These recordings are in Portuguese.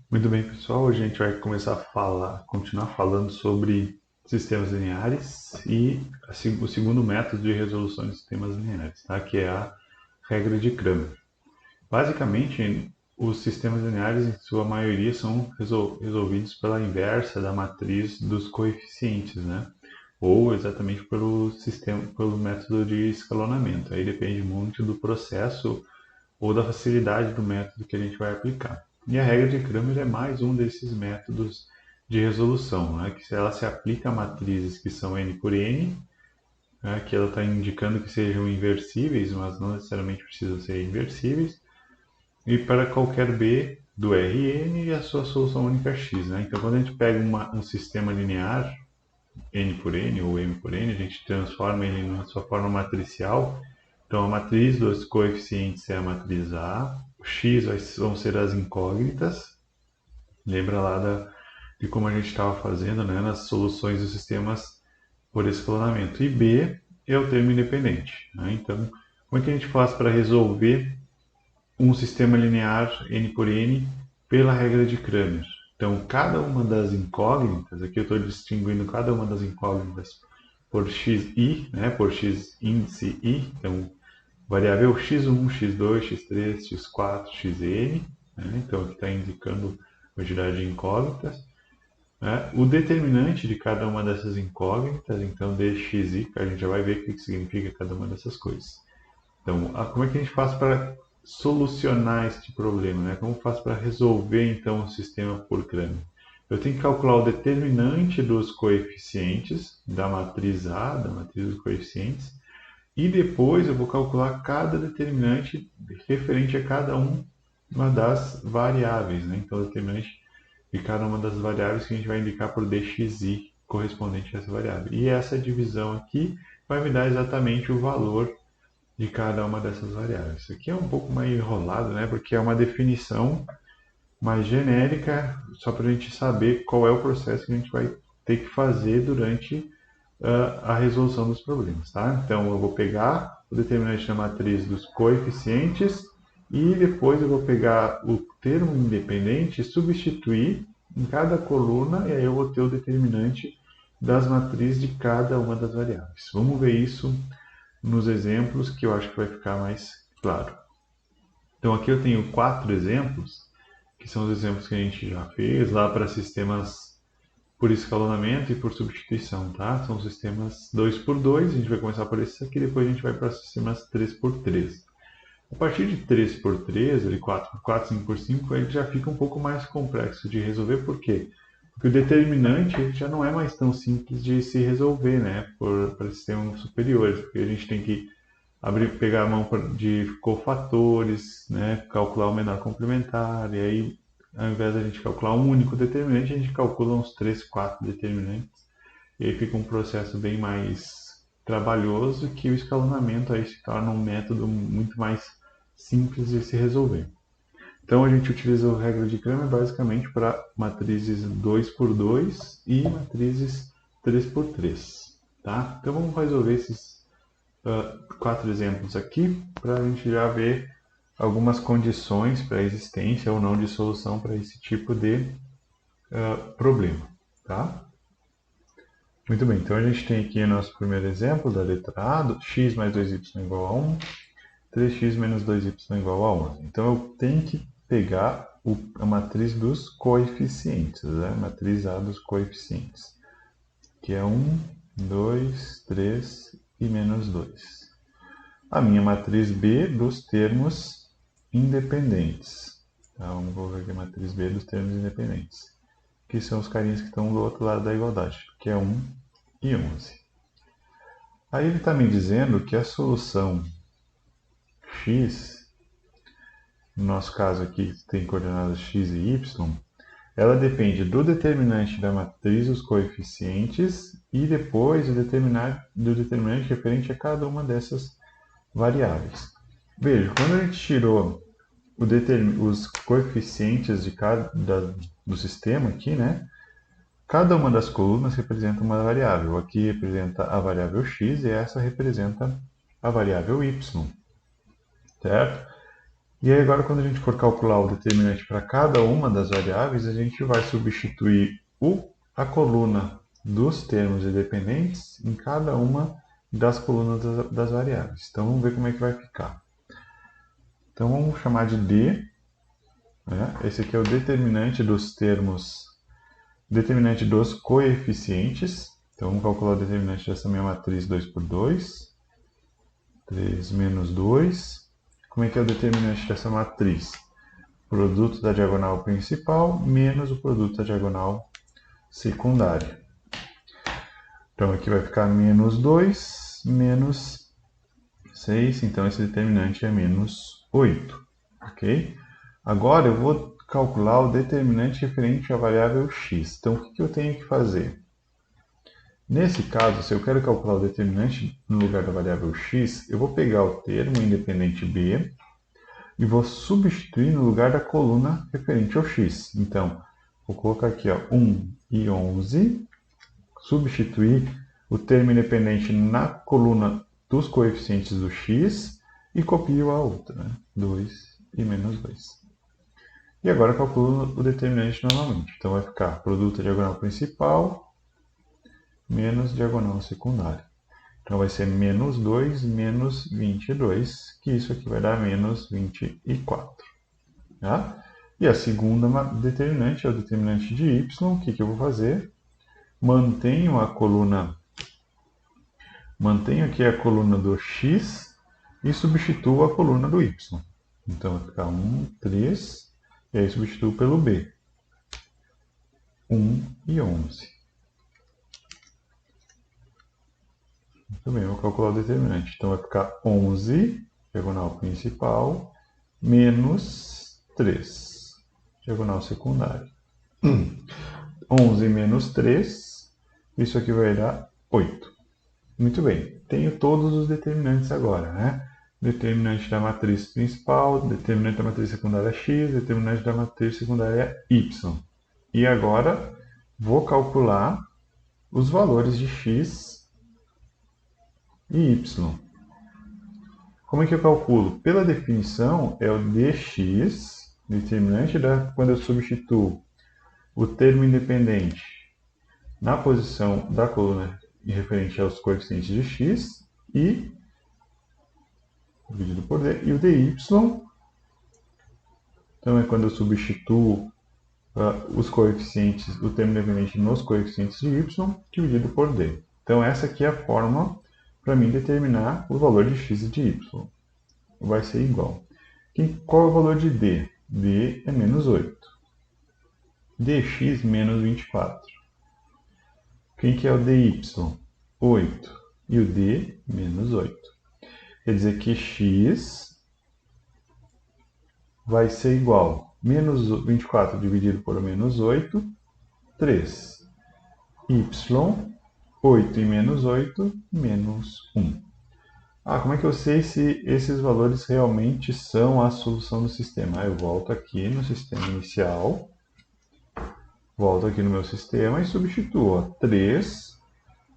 Muito bem, pessoal. Hoje a gente vai começar a continuar falando sobre sistemas lineares e o segundo método de resolução de sistemas lineares, tá? Que é a regra de Cramer. Basicamente, os sistemas lineares, em sua maioria, são resolvidos pela inversa da matriz dos coeficientes, né? Ou exatamente pelo método de escalonamento. Aí depende muito do processo ou da facilidade do método que a gente vai aplicar. E a regra de Cramer é mais um desses métodos de resolução, né, que ela se aplica a matrizes que são n por n, né, que ela está indicando que sejam inversíveis, mas não necessariamente precisam ser inversíveis, e para qualquer b do Rn e a sua solução única x. Né? Então, quando a gente pega um sistema linear, n por n ou m por n, a gente transforma ele na sua forma matricial. Então, a matriz dos coeficientes é a matriz A, o x vão ser as incógnitas, lembra lá de como a gente estava fazendo, né, nas soluções dos sistemas por escalonamento. E B é o termo independente. Né? Então, como é que a gente faz para resolver um sistema linear n por n pela regra de Cramer? Então, cada uma das incógnitas, aqui eu estou distinguindo cada uma das incógnitas por xi, né, por x índice i, então variável x1, x2, x3, x4, xn, né, então aqui está indicando a quantidade de incógnitas, né, o determinante de cada uma dessas incógnitas, então dxi, que a gente já vai ver o que significa cada uma dessas coisas. Então, como é que a gente faz para solucionar este problema? Né? Como faz para resolver, então, o sistema por Cramer? Eu tenho que calcular o determinante dos coeficientes da matriz A, da matriz dos coeficientes, e depois eu vou calcular cada determinante referente a cada uma das variáveis. Né? Então, o determinante de cada uma das variáveis que a gente vai indicar por dxi correspondente a essa variável. E essa divisão aqui vai me dar exatamente o valor de cada uma dessas variáveis. Isso aqui é um pouco mais enrolado, né? Porque é uma definição mais genérica, só para a gente saber qual é o processo que a gente vai ter que fazer durante a resolução dos problemas, tá? Então eu vou pegar o determinante da matriz dos coeficientes e depois eu vou pegar o termo independente e substituir em cada coluna e aí eu vou ter o determinante das matrizes de cada uma das variáveis. Vamos ver isso nos exemplos que eu acho que vai ficar mais claro. Então aqui eu tenho 4 exemplos, que são os exemplos que a gente já fez lá para sistemas por escalonamento e por substituição, tá? São sistemas 2 por 2, a gente vai começar por esses aqui, depois a gente vai para sistemas 3 por 3. A partir de 3 por 3, ali 4 por 4, 5 por 5, ele já fica um pouco mais complexo de resolver, por quê? Porque o determinante já não é mais tão simples de se resolver, né, para sistemas superiores, porque a gente tem que pegar a mão de cofatores, né, calcular o menor complementar, e aí, ao invés de a gente calcular um único determinante, a gente calcula uns 3, 4 determinantes, e aí fica um processo bem mais trabalhoso que o escalonamento aí se torna um método muito mais simples de se resolver. Então a gente utiliza a regra de Cramer basicamente para matrizes 2 por 2 e matrizes 3 por 3. Tá? Então vamos resolver esses 4 exemplos aqui para a gente já ver algumas condições para a existência ou não de solução para esse tipo de problema. Tá? Muito bem, então a gente tem aqui o nosso primeiro exemplo da letra A, do x mais 2y igual a 1, 3x menos 2y igual a 11. Então eu tenho que pegar a matriz dos coeficientes, né? A matriz A dos coeficientes, que é 1, 2, 3 e menos 2. A minha matriz B dos termos independentes. Então, vou ver aqui a matriz B dos termos independentes, que são os carinhas que estão do outro lado da igualdade, que é 1 e 11. Aí ele está me dizendo que a solução x, no nosso caso aqui tem coordenadas x e y, ela depende do determinante da matriz dos coeficientes e depois do determinante referente a cada uma dessas variáveis. Veja, quando a gente tirou os coeficientes do sistema aqui, né? Cada uma das colunas representa uma variável. Aqui representa a variável x e essa representa a variável y, certo? E aí agora quando a gente for calcular o determinante para cada uma das variáveis, a gente vai substituir a coluna dos termos independentes em cada uma das colunas das variáveis. Então vamos ver como é que vai ficar. Então vamos chamar de D, né? Esse aqui é o determinante dos termos, determinante dos coeficientes. Então vamos calcular o determinante dessa minha matriz 2 por 2, 3 menos 2. Como é que é o determinante dessa matriz? Produto da diagonal principal menos o produto da diagonal secundária. Então aqui vai ficar menos 2 menos 6, então esse determinante é menos 8, ok? Agora eu vou calcular o determinante referente à variável x. Então o que eu tenho que fazer? Nesse caso, se eu quero calcular o determinante no lugar da variável x, eu vou pegar o termo independente b e vou substituir no lugar da coluna referente ao x. Então, vou colocar aqui ó, 1 e 11, substituir o termo independente na coluna dos coeficientes do x e copio a outra, né? 2 e menos 2. E agora calculo o determinante novamente. Então vai ficar produto da diagonal principal menos diagonal secundária. Então vai ser menos 2 menos 22, que isso aqui vai dar menos 24. Tá? E a segunda determinante é o determinante de y. O que eu vou fazer? Mantenho aqui a coluna do x e substituo a coluna do y. Então vai ficar 1, 3, e aí substituo pelo b. 1 e 11. Muito bem, vou calcular o determinante. Então vai ficar 11, diagonal principal, menos 3, diagonal secundária. 11 menos 3, isso aqui vai dar 8. Muito bem, tenho todos os determinantes agora, né? Determinante da matriz principal, determinante da matriz secundária x, determinante da matriz secundária y. E agora vou calcular os valores de x e y. Como é que eu calculo? Pela definição, é o dx, determinante quando eu substituo o termo independente na posição da coluna referente aos coeficientes de x e dividido por d, e o dy, então é quando eu substituo os coeficientes, o termo independente nos coeficientes de y dividido por d. Então essa aqui é a forma para mim determinar o valor de x e de y. Vai ser igual. Qual é o valor de d? d é menos 8. dx menos 24. Quem que é o dy? 8. E o d, menos 8. Quer dizer que x vai ser igual a menos 24 dividido por menos 8, 3. Y, 8 e menos 8, menos 1. Como é que eu sei se esses valores realmente são a solução do sistema? Eu volto aqui no sistema inicial, volto aqui no meu sistema e substituo. Ó, 3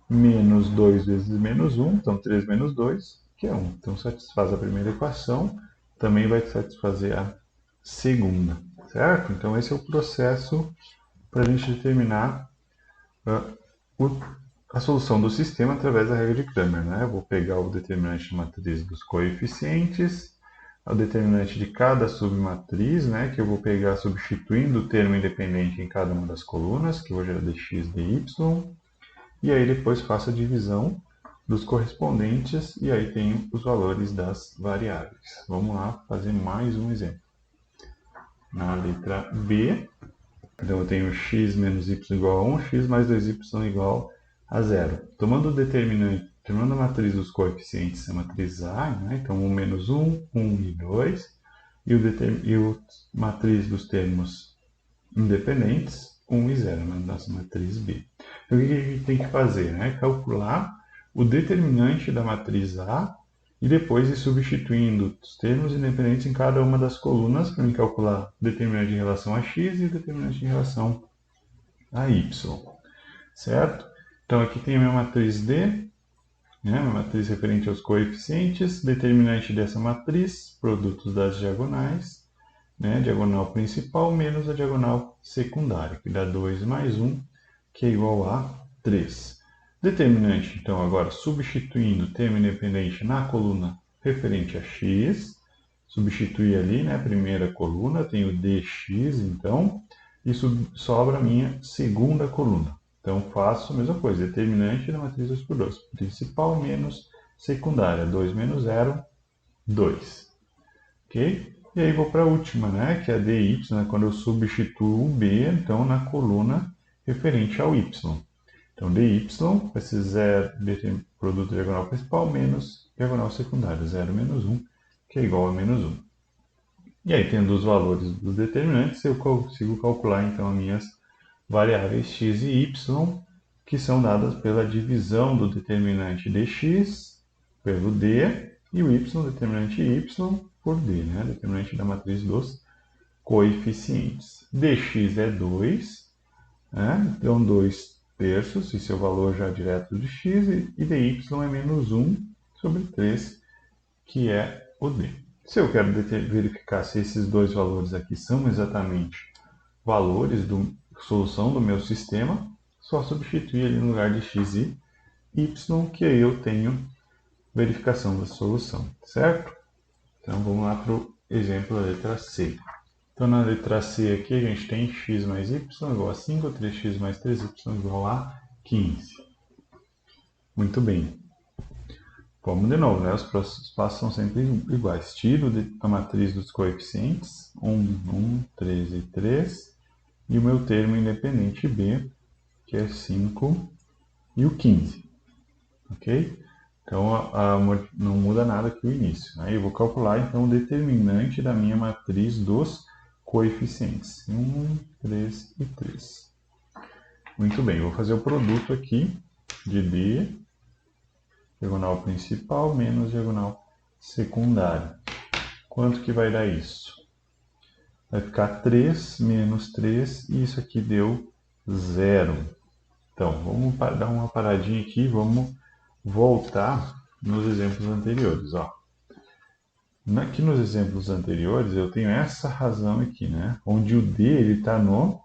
menos 2 vezes menos 1, então 3 menos 2, que é 1. Então satisfaz a primeira equação, também vai satisfazer a segunda, certo? Então esse é o processo para a gente determinar a solução do sistema através da regra de Cramer, né? Eu vou pegar o determinante de matriz dos coeficientes, o determinante de cada submatriz, né? Que eu vou pegar substituindo o termo independente em cada uma das colunas, que hoje é dx, dy, e aí depois faço a divisão dos correspondentes e aí tenho os valores das variáveis. Vamos lá fazer mais um exemplo. Na letra B, então eu tenho x menos y igual a 1, x mais 2y igual a 0. Tomando o determinante, tomando a matriz dos coeficientes, a matriz A, né? Então 1 menos 1, 1 e 2, e a matriz dos termos independentes, 1 e 0, na nossa matriz B. Então o que a gente tem que fazer? Né? Calcular o determinante da matriz A e depois ir substituindo os termos independentes em cada uma das colunas para calcular o determinante em relação a x e o determinante em relação a y. Certo? Então aqui tem a minha matriz D, né? Uma matriz referente aos coeficientes, determinante dessa matriz, produtos das diagonais, né? Diagonal principal menos a diagonal secundária, que dá 2 mais 1, que é igual a 3. Determinante, então, agora substituindo o termo independente na coluna referente a x, substituir ali, né, primeira coluna, tenho dx, então, e sobra a minha segunda coluna. Então, faço a mesma coisa, determinante da matriz 2 por 2, principal menos secundária, 2 menos 0, 2. Ok? E aí vou para a última, né, que é a dy, né, quando eu substituo o b, então, na coluna referente ao y. Então, dy vai ser 0, produto diagonal principal, menos diagonal secundária, 0 menos 1, que é igual a menos 1. E aí, tendo os valores dos determinantes, eu consigo calcular, então, as minhas variáveis x e y, que são dadas pela divisão do determinante dx pelo d, e o y, determinante y, por d, né? Determinante da matriz dos coeficientes. dx é 2, né? Então 2 terços, e seu valor já direto de x, e dy é menos 1 sobre 3, que é o d. Se eu quero verificar se esses dois valores aqui são exatamente valores da solução do meu sistema, só substituir ali no lugar de x e y, que aí eu tenho verificação da solução, certo? Então vamos lá para o exemplo da letra C. Então na letra C aqui a gente tem x mais y igual a 5, 3x mais 3y igual a 15. Muito bem. Vamos de novo, né? Os próximos passos são sempre iguais. Tiro a matriz dos coeficientes, 1, 1, 3 e 3, e o meu termo independente B, que é 5 e o 15. Ok? Então não muda nada aqui o início. Né? Eu vou calcular então o determinante da minha matriz dos coeficientes. 1, 3 e 3. Muito bem, eu vou fazer o produto aqui de D, diagonal principal menos diagonal secundária. Quanto que vai dar isso? Vai ficar 3 menos 3 e isso aqui deu 0. Então, vamos dar uma paradinha aqui e vamos voltar nos exemplos anteriores. Ó. Aqui nos exemplos anteriores eu tenho essa razão aqui, né? Onde o D está no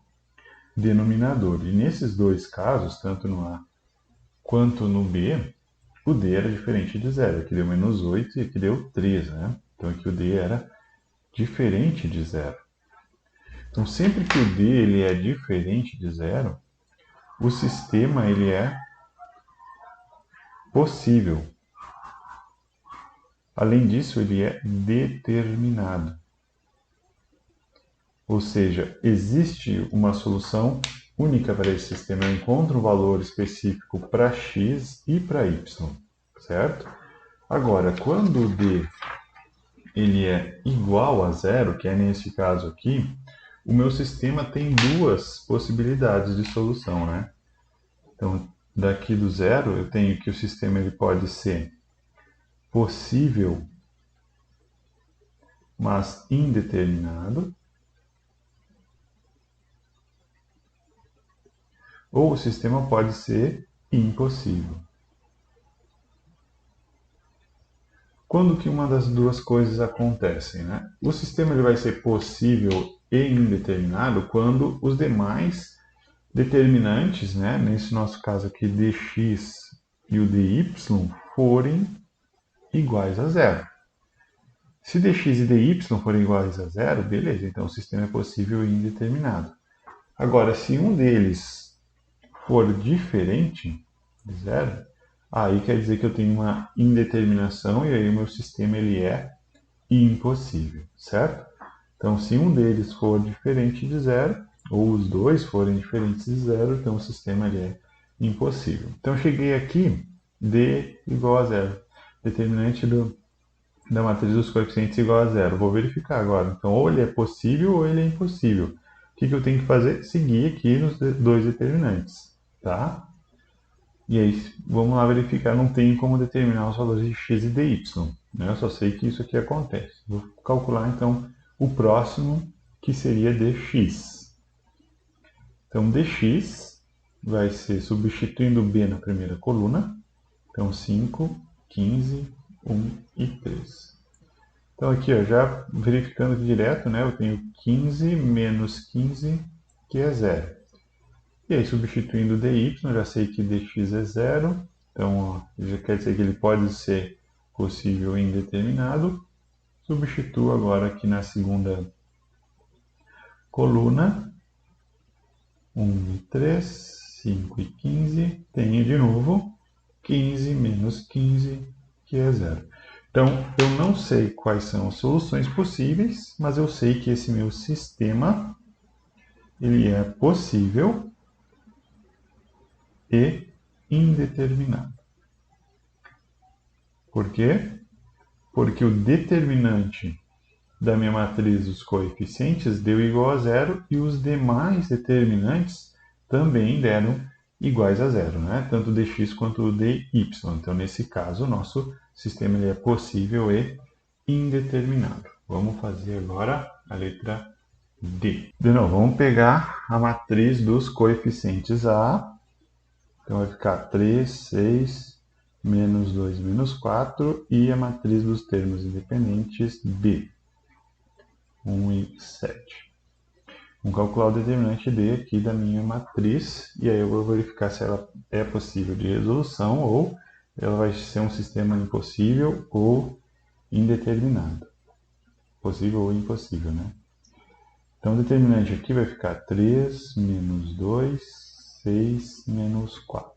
denominador. E nesses dois casos, tanto no A quanto no B, o D era diferente de zero. Aqui deu menos 8 e aqui deu 3, né? Então aqui o D era diferente de zero. Então sempre que o D ele é diferente de zero, o sistema ele é possível. Além disso, ele é determinado. Ou seja, existe uma solução única para esse sistema. Eu encontro um valor específico para x e para y, certo? Agora, quando o d ele é igual a zero, que é nesse caso aqui, o meu sistema tem duas possibilidades de solução, né? Então, daqui do zero, eu tenho que o sistema ele pode ser possível, mas indeterminado, ou o sistema pode ser impossível. Quando que uma das duas coisas acontecem, né? O sistema ele vai ser possível e indeterminado quando os demais determinantes, né, nesse nosso caso aqui dx e o dy, forem iguais a zero. Se dx e dy forem iguais a zero, beleza, então o sistema é possível e indeterminado. Agora, se um deles for diferente de zero, aí quer dizer que eu tenho uma indeterminação e aí o meu sistema ele é impossível, certo? Então, se um deles for diferente de zero, ou os dois forem diferentes de zero, então o sistema ele é impossível. Então, eu cheguei aqui, D igual a zero. Determinante da matriz dos coeficientes igual a zero. Vou verificar agora. Então, ou ele é possível ou ele é impossível. O que eu tenho que fazer? Seguir aqui nos dois determinantes, tá? E aí, vamos lá verificar. Não tenho como determinar os valores de x e dy, né? Eu só sei que isso aqui acontece. Vou calcular, então, o próximo, que seria dx. Então, dx vai ser substituindo b na primeira coluna. Então 5, 15, 1 e 3. Então aqui, ó, já verificando aqui direto, né, eu tenho 15 menos 15, que é 0. E aí, substituindo dy, já sei que dx é 0. Então, ó, já quer dizer que ele pode ser possível e indeterminado. Substituo agora aqui na segunda coluna. 1 e 3, 5 e 15. Tenho de novo 15 menos 15, que é 0. Então, eu não sei quais são as soluções possíveis, mas eu sei que esse meu sistema ele é possível e indeterminado. Por quê? Porque o determinante da minha matriz dos coeficientes deu igual a 0 e os demais determinantes também deram iguais a 0, né? Tanto o dx quanto o dy. Então, nesse caso, o nosso sistema ele é possível e indeterminado. Vamos fazer agora a letra D. De novo, vamos pegar a matriz dos coeficientes A. Então, vai ficar 3, 6, menos 2, menos 4. E a matriz dos termos independentes B. 1 e 7. Vamos calcular o determinante D aqui da minha matriz. E aí eu vou verificar se ela é possível de resolução ou ela vai ser um sistema impossível ou indeterminado. Possível ou impossível, né? Então, o determinante aqui vai ficar 3 menos 2, 6 menos 4.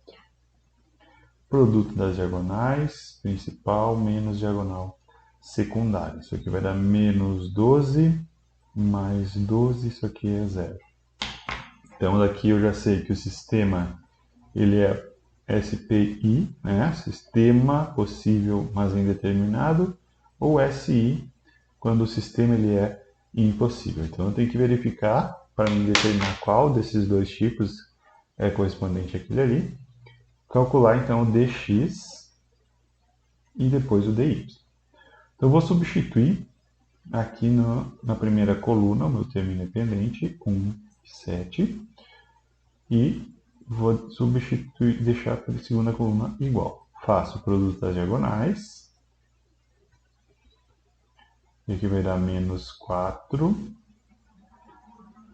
Produto das diagonais, principal menos diagonal secundária. Isso aqui vai dar menos 12 mais 12, isso aqui é 0. Então, daqui eu já sei que o sistema ele é SPI, né? Sistema possível, mas indeterminado, ou SI, quando o sistema ele é impossível. Então, eu tenho que verificar para me determinar qual desses dois tipos é correspondente àquele ali. Calcular, então, o dx e depois o dy. Então, eu vou substituir aqui na primeira coluna o meu termo independente, 1, 7, e vou substituir, deixar para a segunda coluna igual. Faço o produto das diagonais, e aqui vai dar menos 4,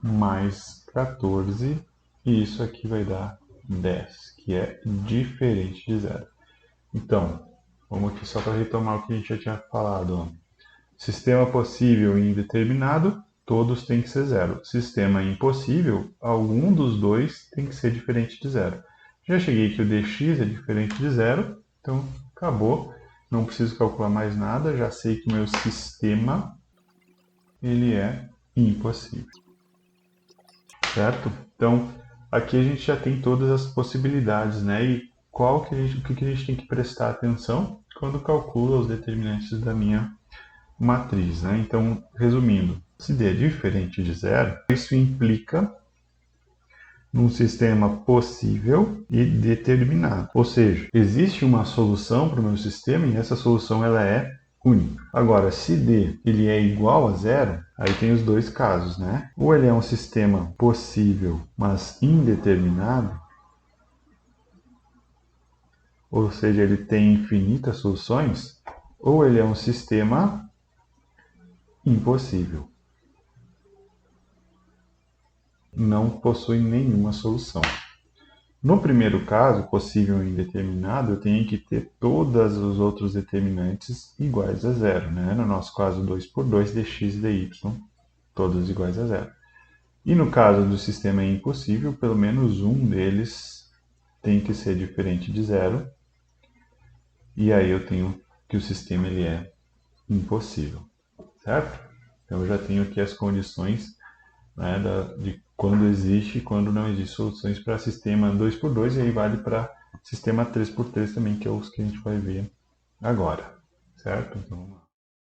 mais 14, e isso aqui vai dar 10, que é diferente de 0. Então, vamos aqui só para retomar o que a gente já tinha falado. Ó. Sistema possível e indeterminado, todos têm que ser 0. Sistema impossível, algum dos dois tem que ser diferente de 0. Já cheguei que o dx é diferente de 0, então acabou. Não preciso calcular mais nada, já sei que o meu sistema ele é impossível. Certo? Então, aqui a gente já tem todas as possibilidades, né? E o que a gente tem que prestar atenção quando calcula os determinantes da minha matriz, né? Então, resumindo, se D é diferente de 0, isso implica num sistema possível e determinado. Ou seja, existe uma solução para o meu sistema e essa solução ela é única. Agora, se D ele é igual a 0, aí tem os dois casos, né? Ou ele é um sistema possível, mas indeterminado, ou seja, ele tem infinitas soluções, ou ele é um sistema impossível. Não possui nenhuma solução. No primeiro caso, possível e indeterminado, eu tenho que ter todos os outros determinantes iguais a 0. Né? No nosso caso, 2 por 2, dx e dy, todos iguais a 0. E no caso do sistema impossível, pelo menos um deles tem que ser diferente de 0. E aí eu tenho que o sistema ele é impossível. Certo? Então eu já tenho aqui as condições, né, de quando existe e quando não existe soluções para sistema 2x2, e aí vale para sistema 3x3 também, que é os que a gente vai ver agora, certo? Então,